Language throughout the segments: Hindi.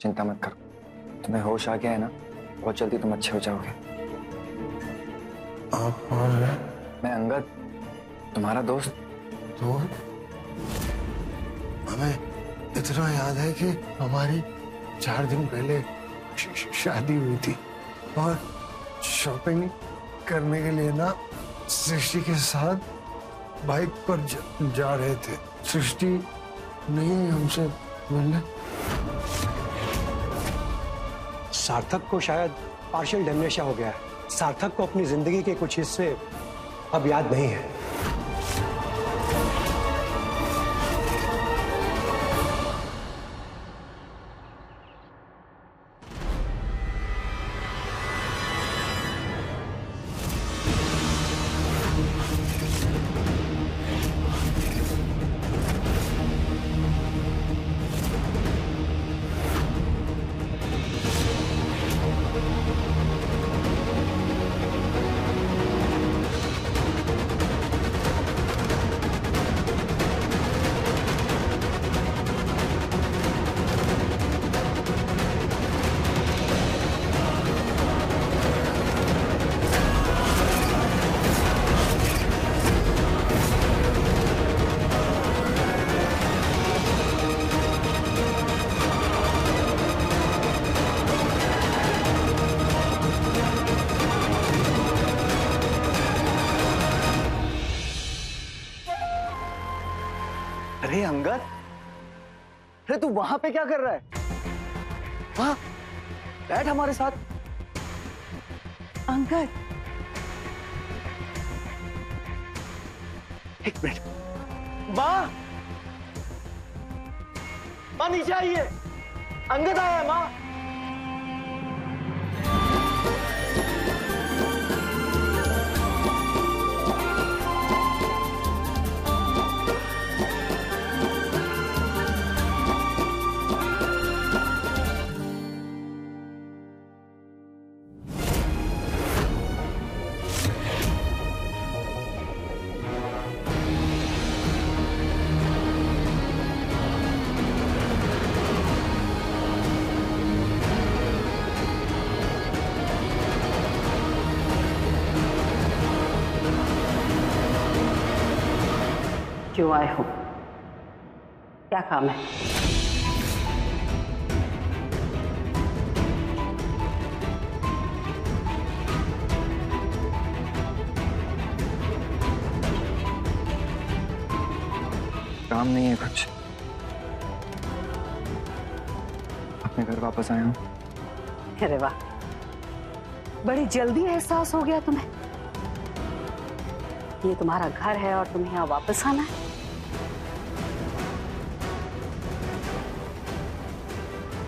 चिंता मत करो, तुम्हें होश आ गया है ना, बहुत जल्दी तुम अच्छे हो जाओगे। आप कौन है? मैं अंगद, तुम्हारा दोस्त। दोस्त? हमें इतना याद है कि हमारी 4 दिन पहले शादी हुई थी और शॉपिंग करने के लिए ना सृष्टि के साथ बाइक पर जा रहे थे। सृष्टि नहीं हमसे मिलने। सार्थक को शायद पार्शियल डेमेंशिया हो गया है। सार्थक को अपनी जिंदगी के कुछ हिस्से अब याद नहीं है। अरे अंगद, अरे तू वहां पे क्या कर रहा है? वहां बैठ हमारे साथ। अंगद, एक मिनट। माँ, माँ नीचे आइए, अंगद आया है माँ। क्यों आए हो? क्या काम है? काम नहीं है कुछ, अपने घर वापस आया हूँ। अरे वाह, बड़ी जल्दी एहसास हो गया तुम्हें। ये तुम्हारा घर है और तुम्हें यहाँ वापस आना है।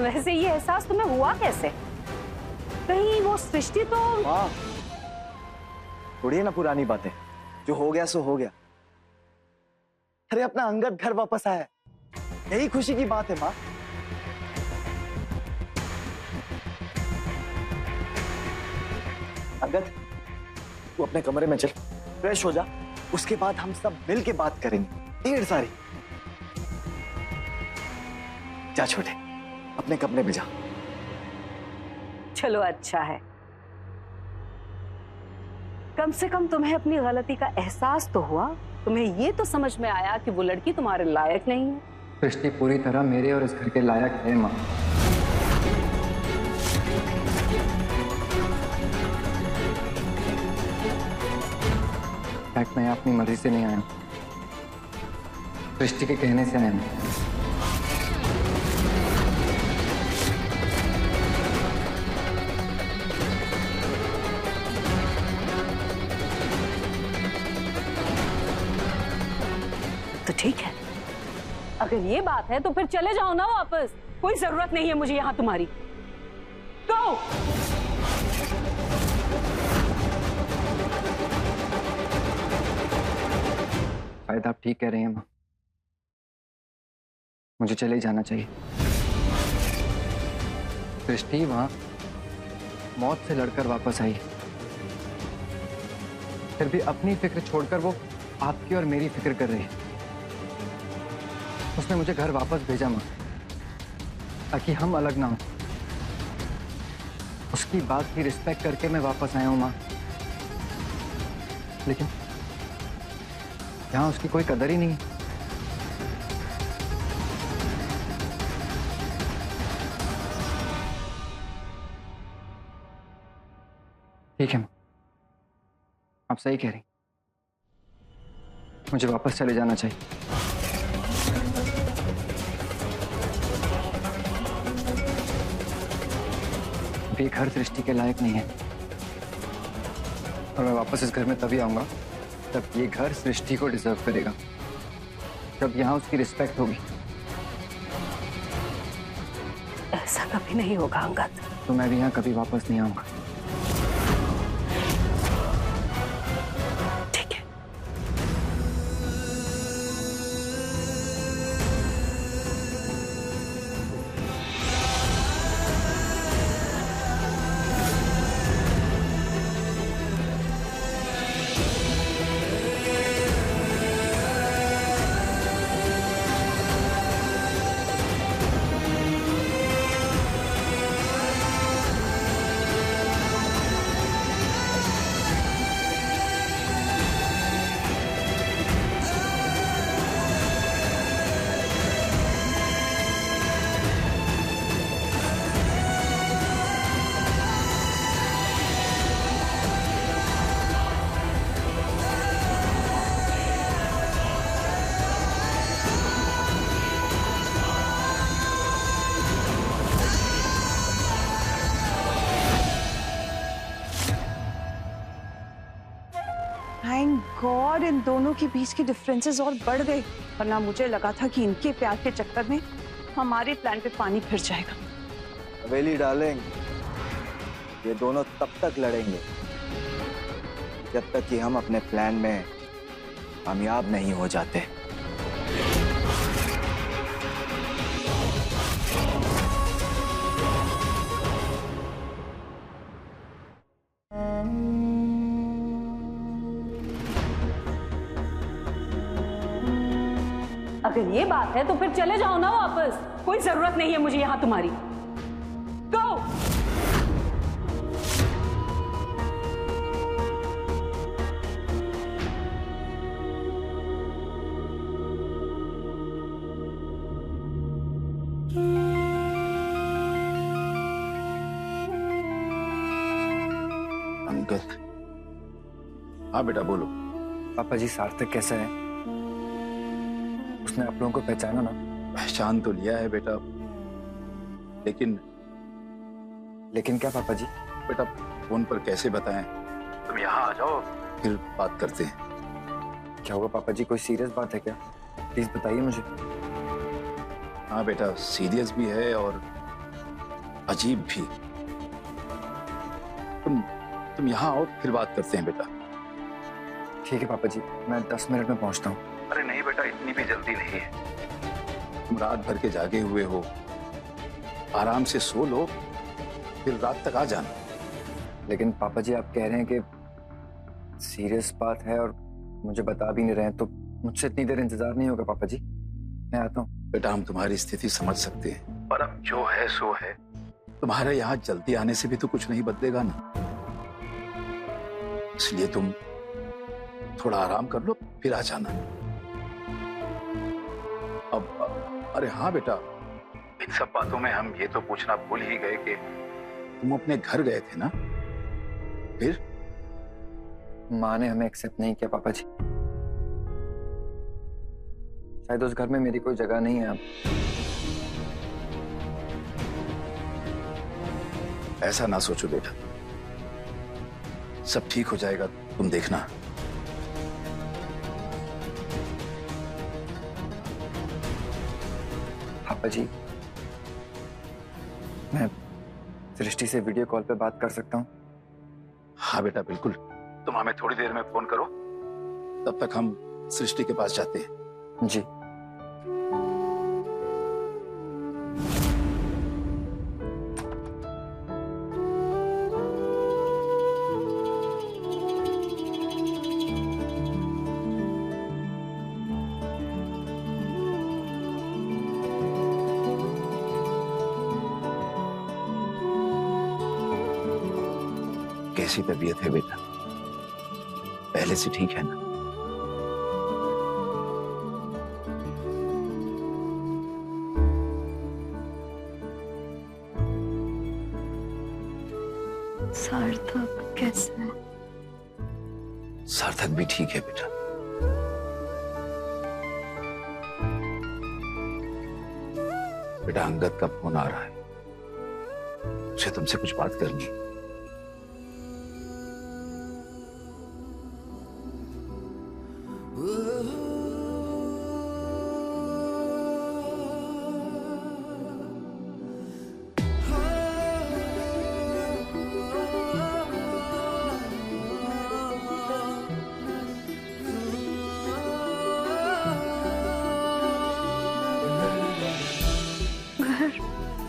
वैसे ये एहसास तुम्हें हुआ कैसे? कहीं वो सृष्टि तो... माँ, छोड़िए ना पुरानी बातें, जो हो गया सो हो गया। अरे अपना अंगद घर वापस आया है, यही खुशी की बात है माँ। अंगद, तू अपने कमरे में चल, फ्रेश हो जा, उसके बाद हम सब मिल के बात करेंगे ढेर सारी। जा छोटे, अपने कमरे में जा। चलो अच्छा है, कम से कम तुम्हें अपनी गलती का एहसास तो हुआ। तुम्हें ये तो समझ में आया कि वो लड़की तुम्हारे लायक नहीं है। सृष्टि पूरी तरह मेरे और इस घर के लायक है माँ। फैक्ट मैं अपनी मर्जी से नहीं आया, सृष्टि के कहने से आया हूं। तो ठीक है, अगर ये बात है तो फिर चले जाओ ना वापस। कोई जरूरत नहीं है मुझे यहां तुम्हारी। गो। शायद आप ठीक कह रही हैं माँ, मुझे चले ही जाना चाहिए। सृष्टि वहां मौत से लड़कर वापस आई, फिर भी अपनी फिक्र छोड़कर वो आपकी और मेरी फिक्र कर रही है। उसने मुझे घर वापस भेजा माँ, ताकि हम अलग ना हो। उसकी बात की रिस्पेक्ट करके मैं वापस आया हूं माँ, लेकिन यहां उसकी कोई कदर ही नहीं। ठीक है, आप सही कह रही, मुझे वापस चले जाना चाहिए। ये घर सृष्टि के लायक नहीं है, और मैं वापस इस घर में तभी आऊंगा जब ये घर सृष्टि को डिजर्व करेगा, जब यहां उसकी रिस्पेक्ट होगी। ऐसा कभी नहीं होगा अंगद। तो मैं भी यहाँ कभी वापस नहीं आऊंगा। ठीक है। थैंक गॉड इन दोनों के बीच के डिफरेंसेस और बढ़ गए, वरना मुझे लगा था कि इनके प्यार के चक्कर में हमारे प्लान पे पानी फिर जाएगा। हवेली डार्लिंग, ये दोनों तब तक लड़ेंगे जब तक कि हम अपने प्लान में कामयाब नहीं हो जाते। अगर ये बात है तो फिर चले जाओ ना वापस, कोई जरूरत नहीं है मुझे यहां तुम्हारी। गो। अंकल। हाँ बेटा बोलो। पापा जी, सार्थक कैसा है? उसने आप लोगों को पहचाना ना? पहचान तो लिया है बेटा, लेकिन क्या पापा जी? बेटा फोन पर कैसे बताएं? तुम यहाँ आ जाओ फिर बात करते हैं। क्या हुआ पापा जी, कोई सीरियस बात है क्या? प्लीज बताइए मुझे। हाँ बेटा, सीरियस भी है और अजीब भी। तुम यहाँ आओ फिर बात करते हैं बेटा। ठीक है पापा जी, मैं 10 मिनट में पहुंचता हूँ। अरे नहीं बेटा, इतनी भी जल्दी नहीं है। तुम रात भर के जागे हुए हो, आराम से सो लो फिर रात तक आ जाना। लेकिन पापा जी, आप कह रहे हैं कि सीरियस बात है और मुझे बता भी नहीं रहे हैं, तो मुझसे इतनी देर इंतजार नहीं होगा पापा जी। मैं आता हूँ। बेटा हम तुम्हारी स्थिति समझ सकते हैं, पर अब जो है सो है। तुम्हारे यहाँ जल्दी आने से भी तो कुछ नहीं बदलेगा ना, इसलिए तुम थोड़ा आराम कर लो फिर आ जाना। अब अरे हाँ बेटा, इन सब बातों में हम ये तो पूछना भूल ही गए कि तुम अपने घर गए थे ना, फिर? माँ ने हमें एक्सेप्ट नहीं किया पापा जी। शायद उस घर में मेरी कोई जगह नहीं है अब। ऐसा ना सोचो बेटा, सब ठीक हो जाएगा, तुम देखना। पापा जी, मैं सृष्टि से वीडियो कॉल पे बात कर सकता हूँ? हाँ बेटा बिल्कुल, तुम हमें थोड़ी देर में फोन करो, तब तक हम सृष्टि के पास जाते हैं। जी। कैसी तबीयत है बेटा? पहले से ठीक है ना? सार्थक कैसे है? सार्थक भी ठीक है बेटा। बेटा अंगद का फोन आ रहा है, उसे तुमसे कुछ बात करनी है।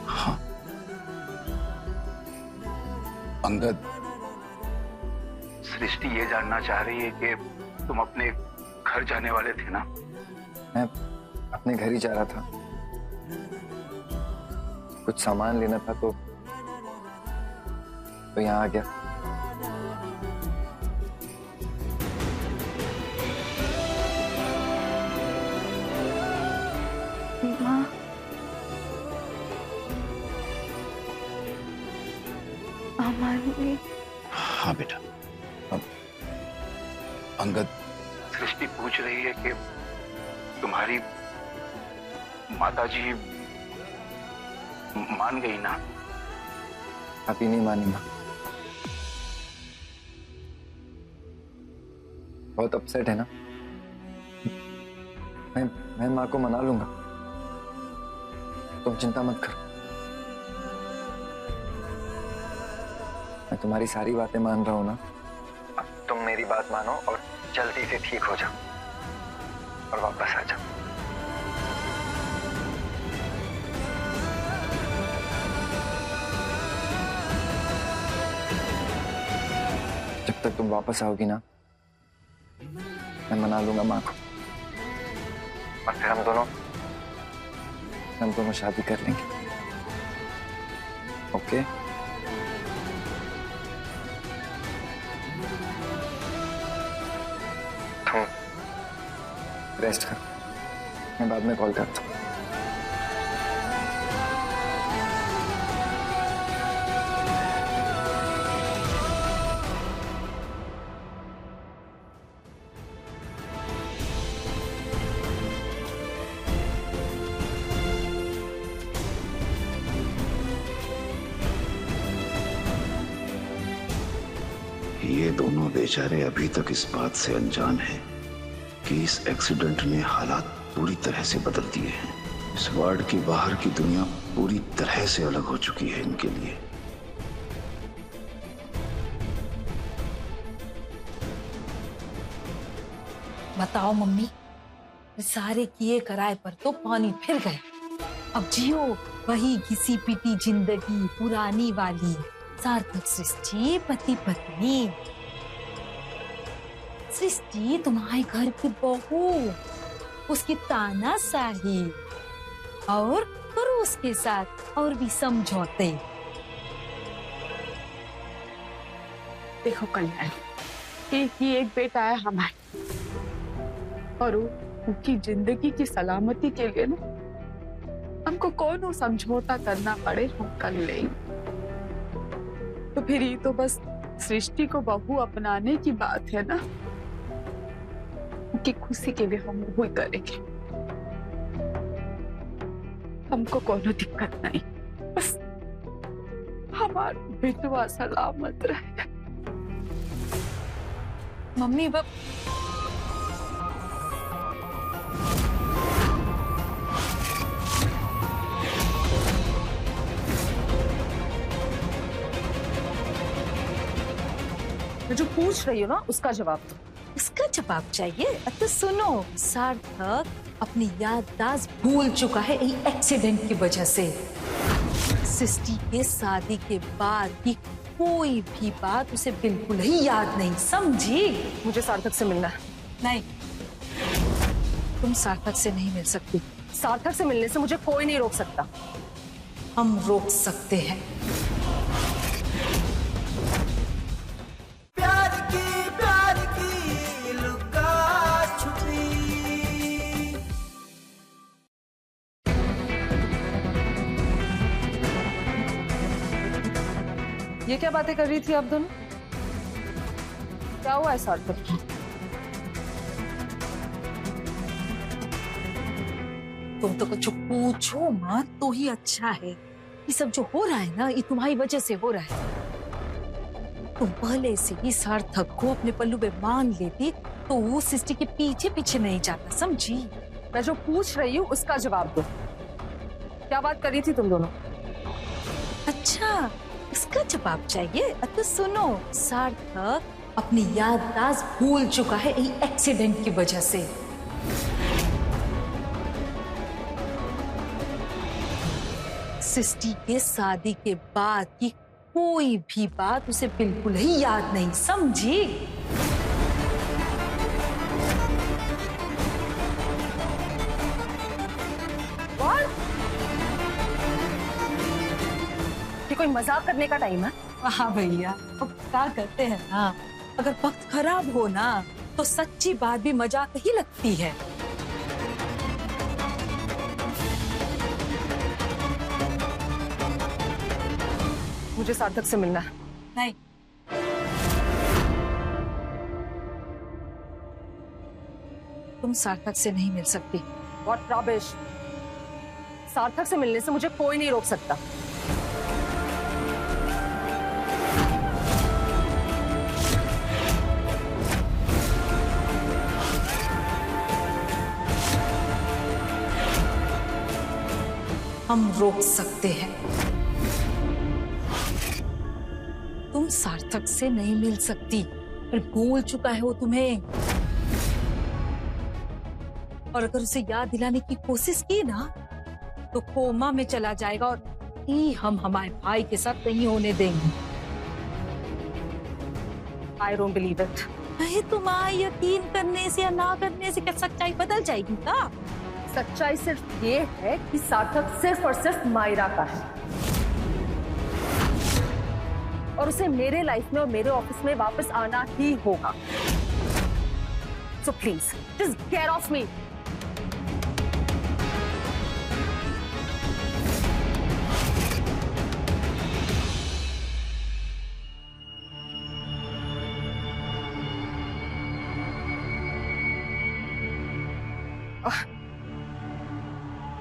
हाँ अंगद, सृष्टि ये जानना चाह रही है कि तुम अपने घर जाने वाले थे ना? मैं अपने घर ही जा रहा था, कुछ सामान लेना था तो यहाँ आ गया। माँ, हमारी हाँ बेटा। अब अंगद, सृष्टि पूछ रही है कि तुम्हारी माताजी मान गई ना? आप ही नहीं मानी माँ, बहुत अपसेट है ना। मैं माँ को मना लूंगा, तुम चिंता मत करो। मैं तुम्हारी सारी बातें मान रहा हूं ना। अब तुम मेरी बात मानो और जल्दी से ठीक हो जाओ और वापस आ जाओ। जब तक तुम वापस आओगी ना, मैं मना लूंगा माँ को और फिर हम दोनों शादी कर लेंगे। ओके? तुम रेस्ट करो, मैं बाद में कॉल करता हूँ। ये दोनों बेचारे अभी तक इस बात से अनजान हैं कि इस एक्सीडेंट ने हालात पूरी तरह से बदल दिए हैं। इस वार्ड की बाहर की दुनिया पूरी तरह से अलग हो चुकी है इनके लिए। बताओ मम्मी, सारे किए कराए पर तो पानी फिर गए। अब जियो वही घिसी पिटी जिंदगी पुरानी वाली। सार्थक सृष्टि पति पत्नी। सृष्टि तुम्हारे घर की बहू, उसकी तानाशाही और करो उसके साथ और भी समझौते। देखो कल्याण, एक ही एक बेटा है हमारे और उनकी जिंदगी की सलामती के लिए ना हमको कौन समझौता करना पड़े हम कर लेंगे। तो फिर ये तो बस सृष्टि को बहू अपनाने की बात है ना, उनकी खुशी के लिए हम वही करेंगे। हमको कोनो दिक्कत नहीं, बस हमारा बेटवा सलामत रहे। मम्मी जो पूछ रही हो ना उसका जवाब दो। इसका जवाब चाहिए? तो सुनो, सार्थक अपनी याददाश्त भूल चुका है यही एक्सीडेंट की वजह से। सृष्टि के शादी के बाद की कोई भी बात उसे बिल्कुल ही याद नहीं, समझी? मुझे सार्थक से मिलना है। नहीं, तुम सार्थक से नहीं मिल सकती। सार्थक से मिलने से मुझे कोई नहीं रोक सकता। हम रोक सकते हैं। ये क्या बातें कर रही थी आप दोनों? क्या हुआ है सार्थक? तुम तो कुछ पूछो मत तो ही अच्छा है। ये सब जो हो रहा है ना, ये तुम्हारी वजह से हो रहा है। तुम पहले से ही सार्थक को अपने पल्लू में मान लेती तो वो सृष्टि के पीछे पीछे नहीं जाता, समझी? मैं जो पूछ रही हूँ उसका जवाब दो। क्या बात कर रही थी तुम दोनों? अच्छा, इसका जवाब चाहिए? तो सुनो, सार्थक अपनी याददाश्त भूल चुका है ये एक्सीडेंट की वजह से। सृष्टि के शादी के बाद की कोई भी बात उसे बिल्कुल ही याद नहीं, समझी? ये कोई मजाक करने का टाइम है? हाँ भैया, अब क्या करते हैं ना, अगर वक्त खराब हो ना तो सच्ची बात भी मजाक ही लगती है। मुझे सार्थक से मिलना है। नहीं, तुम सार्थक से नहीं मिल सकती। What rubbish! सार्थक से मिलने से मुझे कोई नहीं रोक सकता। हम रोक सकते हैं। तुम सार्थक से नहीं मिल सकती, पर भूल चुका है वो तुम्हें। और अगर उसे याद दिलाने की कोशिश की ना तो कोमा में चला जाएगा और ही हम हमारे भाई के साथ नहीं होने देंगे। I don't believe it. नहीं, तुम्हारा यकीन करने से या ना करने से क्या सच्चाई बदल जाएगी क्या? सच्चाई सिर्फ ये है कि सार्थक सिर्फ और सिर्फ मायरा का है और उसे मेरे लाइफ में और मेरे ऑफिस में वापस आना ही होगा। So please, just get off me.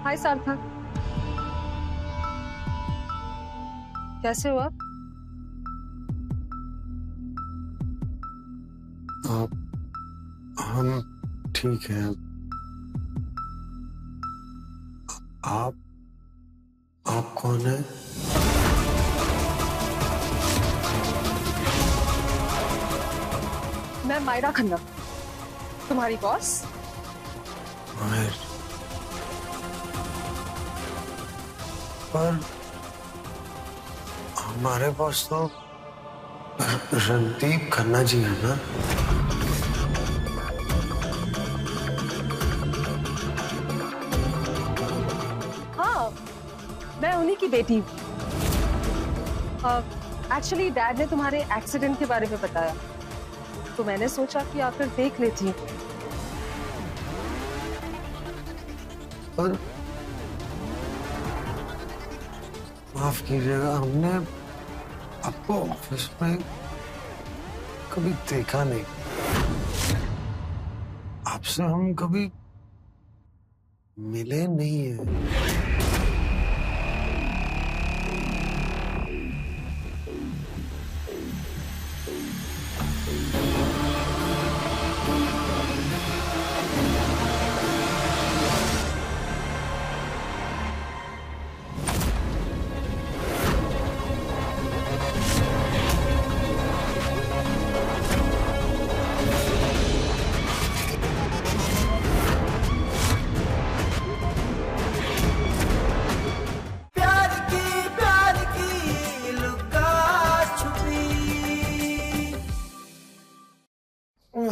हाय सार्थक, कैसे हुआ? हम ठीक हैं। आप कौन है? मैं मायरा खन्ना, तुम्हारी बॉस। पर हमारे पास तो रणदीप खन्ना जी है ना? हाँ, मैं उन्हीं की बेटी हूँ। एक्चुअली डैड ने तुम्हारे एक्सीडेंट के बारे में बताया तो मैंने सोचा कि आकर देख लेती हूँ। पर माफ कीजिएगा, हमने आपको ऑफिस में कभी देखा नहीं। आपसे हम कभी मिले नहीं हैं।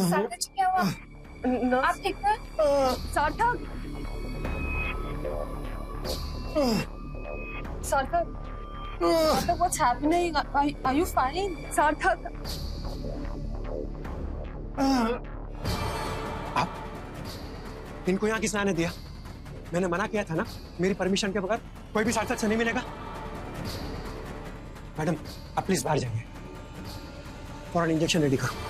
सार्थक जी, क्या हुआ? आप ठीक हैं? सार्थक, सार्थक, सार्थक, what's happening? Are you fine? सार्थक, आप इनको यहाँ किसने आने दिया? मैंने मना किया था ना, मेरी परमिशन के बगैर कोई भी सार्थक से नहीं मिलेगा। मैडम, आप प्लीज बाहर जाइए, फौरन इंजेक्शन रेडी करो।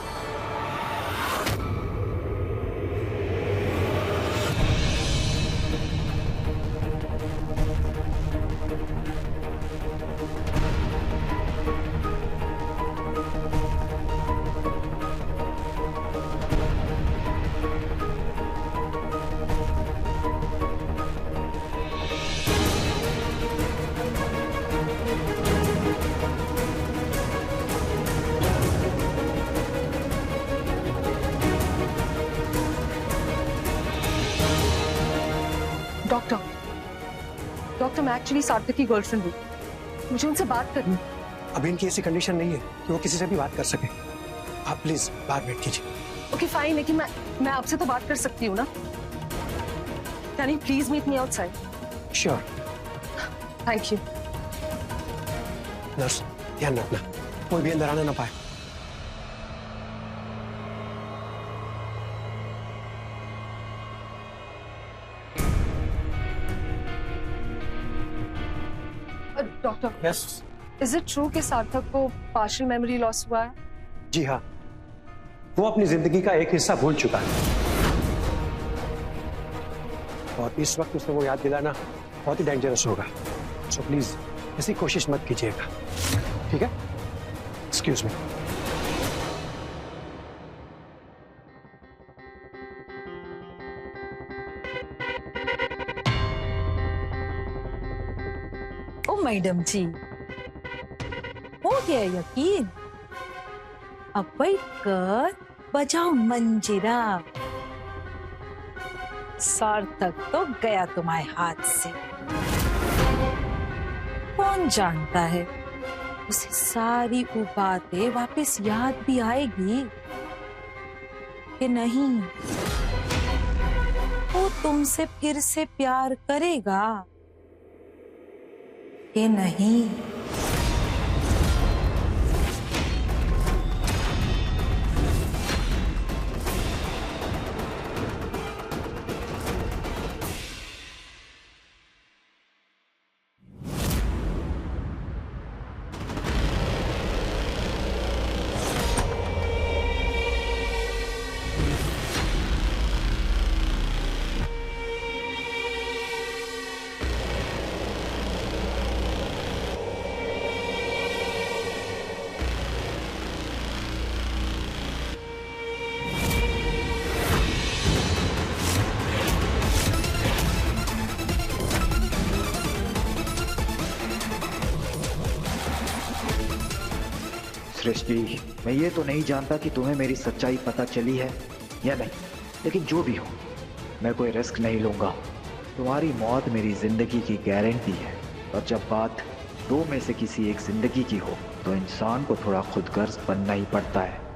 डॉक्टर मैं एक्चुअली सार्थक की गर्लफ्रेंड हूँ, मुझे उनसे बात करनी। अभी इनकी ऐसी कंडीशन नहीं है कि वो किसी से भी बात कर सके। आप प्लीज बाहर वेट कीजिए। ओके फाइन, लेकिन मैं आपसे तो बात कर सकती हूँ ना? Can you please meet me outside? Sure. Thank you. Nurse ध्यान रखना, कोई भी अंदर आना ना पाए। Doctor, yes. Is it true कि सार्थक को पार्शियल मेमोरी लॉस हुआ है? जी हाँ, वो अपनी जिंदगी का एक हिस्सा भूल चुका है और इस वक्त उसे वो याद दिलाना बहुत ही डेंजरस होगा। सो प्लीज ऐसी कोशिश मत कीजिएगा, ठीक है? Excuse me. ओ मैडम जी, हो गया यकीन? अब बैठ कर बजाओ मंजीरा। सार्थक तो गया तुम्हारे हाथ से। कौन जानता है उसे सारी वो बातें वापस याद भी आएगी कि नहीं। वो तुमसे फिर से प्यार करेगा कि नहीं। सृष्टि, मैं ये तो नहीं जानता कि तुम्हें मेरी सच्चाई पता चली है या नहीं, लेकिन जो भी हो मैं कोई रिस्क नहीं लूंगा। तुम्हारी मौत मेरी जिंदगी की गारंटी है, और जब बात दो में से किसी एक जिंदगी की हो तो इंसान को थोड़ा खुदगर्ज बनना ही पड़ता है।